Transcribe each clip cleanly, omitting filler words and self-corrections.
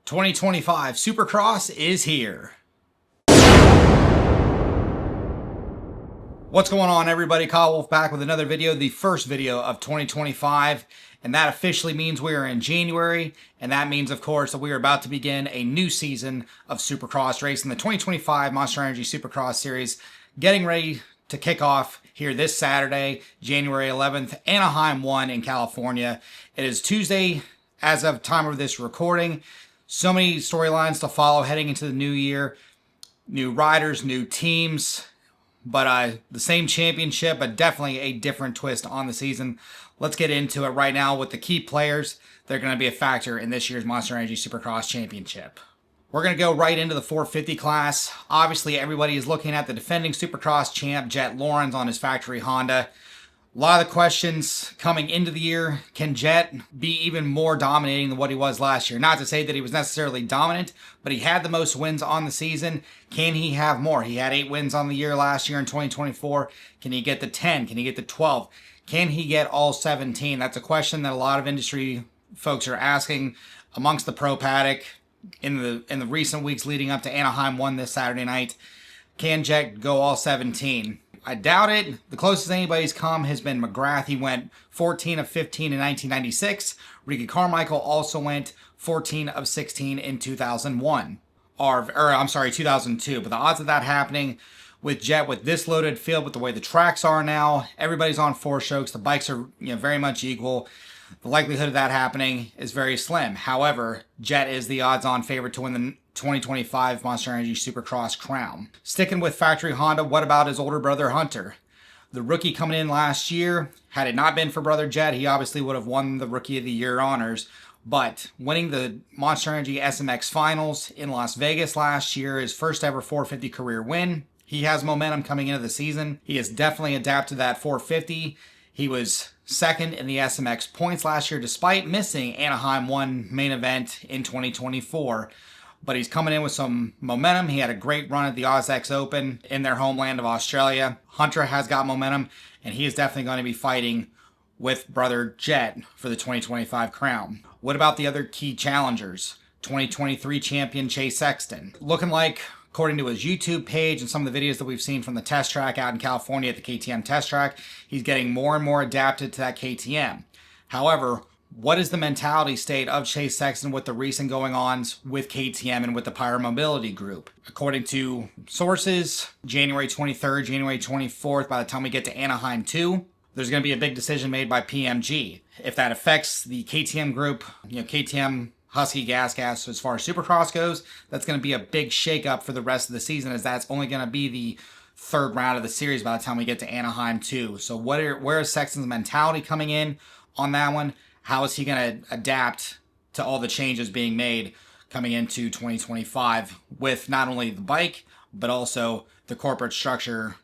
2025 Supercross is here. What's going on, everybody? KWolfe back with another video, the first video of 2025, and that officially means we are in January, and that means, of course, that we are about to begin a new season of Supercross racing. The 2025 Monster Energy Supercross Series getting ready to kick off here this Saturday, January 11th, Anaheim 1 in California. It is Tuesday as of time of this recording. So many storylines to follow heading into the new year. New riders, new teams, but the same championship, but definitely a different twist on the season. Let's get into it right now with the key players that are going to be a factor in this year's Monster Energy Supercross Championship. We're going to go right into the 450 class. Obviously, everybody is looking at the defending Supercross champ, Jet Lawrence, on his factory Honda. A lot of the questions coming into the year, can Jet be even more dominating than what he was last year? Not to say that he was necessarily dominant, but he had the most wins on the season. Can he have more? He had 8 wins on the year last year in 2024. Can he get the 10? Can he get the 12? Can he get all 17? That's a question that a lot of industry folks are asking amongst the pro paddock in the recent weeks leading up to Anaheim 1 this Saturday night. Can Jet go all 17? I doubt it. The closest anybody's come has been McGrath. He went 14 of 15 in 1996. Ricky Carmichael also went 14 of 16 in 2001. I'm sorry, 2002. But the odds of that happening with Jet, with this loaded field, with the way the tracks are now, everybody's on 4 strokes. The bikes are very much equal. The likelihood of that happening is very slim. However, Jet is the odds-on favorite to win the 2025 Monster Energy Supercross crown. Sticking with factory Honda, what about his older brother Hunter? The rookie coming in last year, had it not been for brother Jet, he obviously would have won the Rookie of the Year honors. But winning the Monster Energy SMX Finals in Las Vegas last year, his first ever 450 career win. He has momentum coming into the season. He has definitely adapted that 450. He was second in the SMX points last year despite missing Anaheim 1 main event in 2024. But he's coming in with some momentum. He had a great run at the AusX Open in their homeland of Australia. Hunter has got momentum, and he is definitely going to be fighting with brother Jet for the 2025 crown. What about the other key challengers? 2023 champion Chase Sexton. Looking like, according to his YouTube page and some of the videos that we've seen from the test track out in California at the KTM test track, he's getting more and more adapted to that KTM. However, what is the mentality state of Chase Sexton with the recent going-ons with KTM and with the Pyro Mobility Group? According to sources, January 23rd, January 24th, by the time we get to Anaheim 2, there's going to be a big decision made by PMG. If that affects the KTM group, KTM, Husky, Gas, as far as Supercross goes, that's going to be a big shakeup for the rest of the season, as that's only going to be the third round of the series by the time we get to Anaheim 2. So where is Sexton's mentality coming in on that one? How is he going to adapt to all the changes being made coming into 2025 with not only the bike, but also the corporate structure,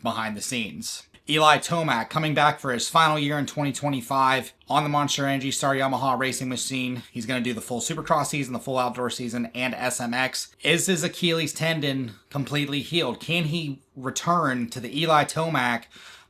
behind the scenes? Eli Tomac coming back for his final year in 2025 on the Monster Energy Star Yamaha racing machine. He's going to do the full Supercross season, the full outdoor season, and SMX. Is his Achilles tendon completely healed? Can he return to the Eli Tomac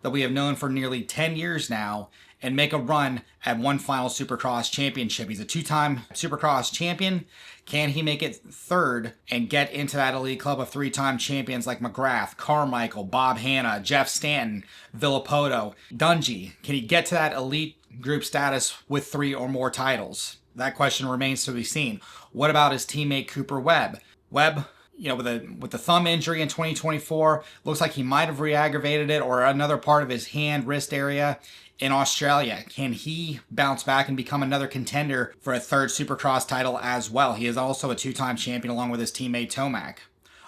that we have known for nearly 10 years now and make a run at one final Supercross championship? He's a 2-time Supercross champion. Can he make it third and get into that elite club of 3-time champions like McGrath, Carmichael, Bob Hanna, Jeff Stanton, Villapoto, Dungey? Can he get to that elite group status with 3 or more titles? That question remains to be seen. What about his teammate Cooper Webb? Webb, with the thumb injury in 2024, looks like he might have re-aggravated it, or another part of his hand, wrist area in Australia. Can he bounce back and become another contender for a 3rd Supercross title as well? He is also a 2-time champion along with his teammate Tomac.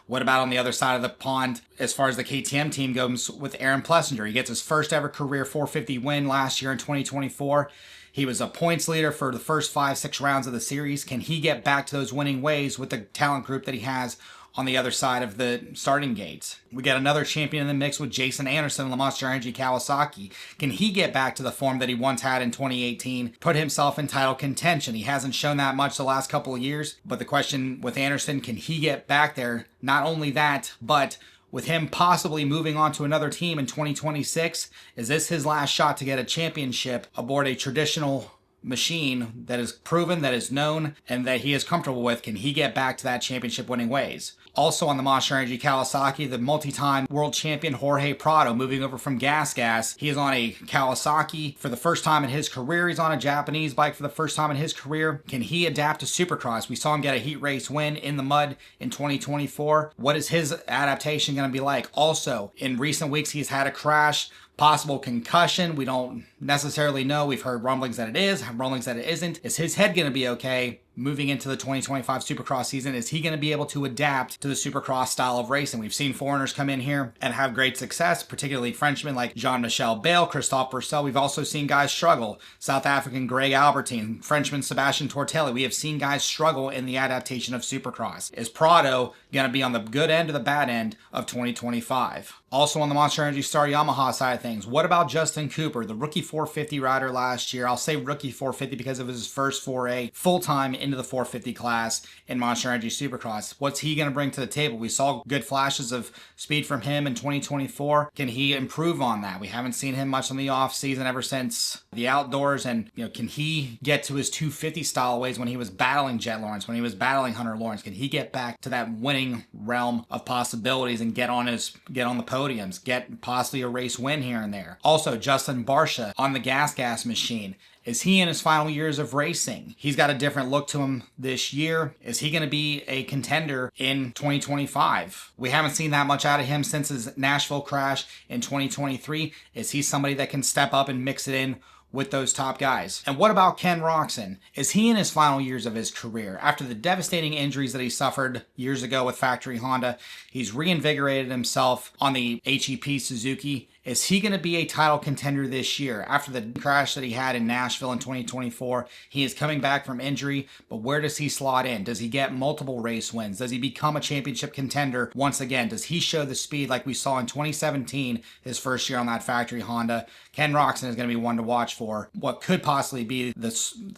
What about on the other side of the pond as far as the KTM team goes with Aaron Plessinger? He gets his first ever career 450 win last year in 2024. He was a points leader for the first 5-6 rounds of the series. Can he get back to those winning ways with the talent group that he has on the other side of the starting gates? We got another champion in the mix with Jason Anderson, the Monster Energy Kawasaki. Can he get back to the form that he once had in 2018, put himself in title contention? He hasn't shown that much the last couple of years, but the question with Anderson, can he get back there? Not only that, but with him possibly moving on to another team in 2026, is this his last shot to get a championship aboard a traditional machine that is proven, that is known, and that he is comfortable with, can he get back to that championship winning ways? Also on the Monster Energy Kawasaki, the multi-time world champion Jorge Prado moving over from Gas. He is on a Kawasaki for the first time in his career. He's on a Japanese bike for the first time in his career. Can he adapt to Supercross? We saw him get a heat race win in the mud in 2024. What is his adaptation going to be like? Also, in recent weeks, he's had a crash. Possible concussion. We don't necessarily know. We've heard rumblings that it is, rumblings that it isn't. Is his head going to be okay moving into the 2025 Supercross season? Is he going to be able to adapt to the Supercross style of racing? We've seen foreigners come in here and have great success, particularly Frenchmen like Jean-Michel Bale, Christophe Purcell. We've also seen guys struggle. South African Greg Albertine, Frenchman Sebastian Tortelli. We have seen guys struggle in the adaptation of Supercross. Is Prado going to be on the good end or the bad end of 2025? Also on the Monster Energy Star Yamaha side of things, what about Justin Cooper, the rookie 450 rider last year? I'll say rookie 450 because of his first foray full-time into the 450 class in Monster Energy Supercross. What's he going to bring to the table? We saw good flashes of speed from him in 2024. Can he improve on that? We haven't seen him much in the off season ever since the outdoors, and can he get to his 250 style ways when he was battling Jet Lawrence, when he was battling Hunter Lawrence? Can he get back to that winning realm of possibilities and get on the podiums, get possibly a race win here and there? Also, Justin Barcia on the Gas machine. Is he in his final years of racing? He's got a different look to him this year. Is he going to be a contender in 2025? We haven't seen that much out of him since his Nashville crash in 2023. Is he somebody that can step up and mix it in with those top guys? And what about Ken Roczen? Is he in his final years of his career? After the devastating injuries that he suffered years ago with Factory Honda, he's reinvigorated himself on the HEP Suzuki. Is he going to be a title contender this year? After the crash that he had in Nashville in 2024, he is coming back from injury, but where does he slot in? Does he get multiple race wins? Does he become a championship contender once again? Does he show the speed like we saw in 2017, his first year on that Factory Honda? Ken Roczen is going to be one to watch for what could possibly be the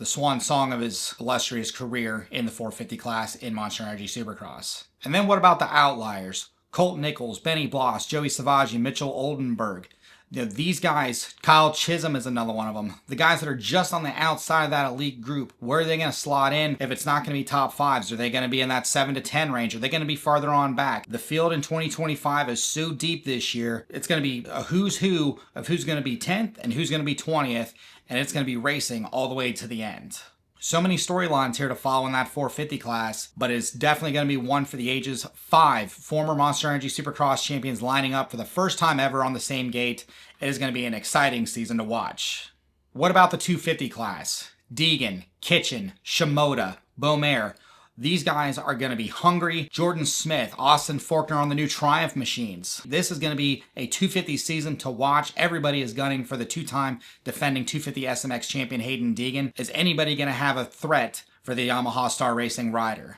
swan song of his illustrious career in the 450 class in Monster Energy Supercross. And then what about the outliers? Colt Nichols, Benny Bloss, Joey Savaggi, Mitchell Oldenburg. These guys, Kyle Chisholm is another one of them. The guys that are just on the outside of that elite group, where are they going to slot in if it's not going to be top fives? Are they going to be in that 7 to 10 range? Are they going to be farther on back? The field in 2025 is so deep this year. It's going to be a who's who of who's going to be 10th and who's going to be 20th, and it's going to be racing all the way to the end. So many storylines here to follow in that 450 class, but it's definitely going to be one for the ages. 5 former Monster Energy Supercross champions lining up for the first time ever on the same gate. It is going to be an exciting season to watch. What about the 250 class? Deegan, Kitchen, Shimoda, Beaumare. These guys are going to be hungry. Jordan Smith, Austin Faulkner on the new Triumph machines. This is going to be a 250 season to watch. Everybody is gunning for the 2-time defending 250 SMX champion Hayden Deegan. Is anybody going to have a threat for the Yamaha Star Racing rider?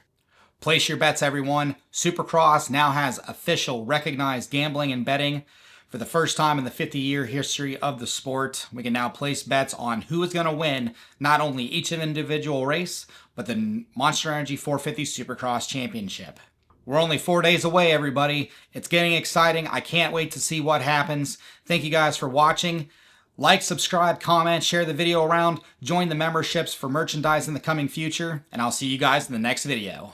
Place your bets, everyone. Supercross now has official recognized gambling and betting. For the first time in the 50-year history of the sport, we can now place bets on who is going to win not only each individual race, but the Monster Energy 450 Supercross Championship. We're only 4 days away, everybody. It's getting exciting. I can't wait to see what happens. Thank you guys for watching. Like, subscribe, comment, share the video around, join the memberships for merchandise in the coming future, and I'll see you guys in the next video.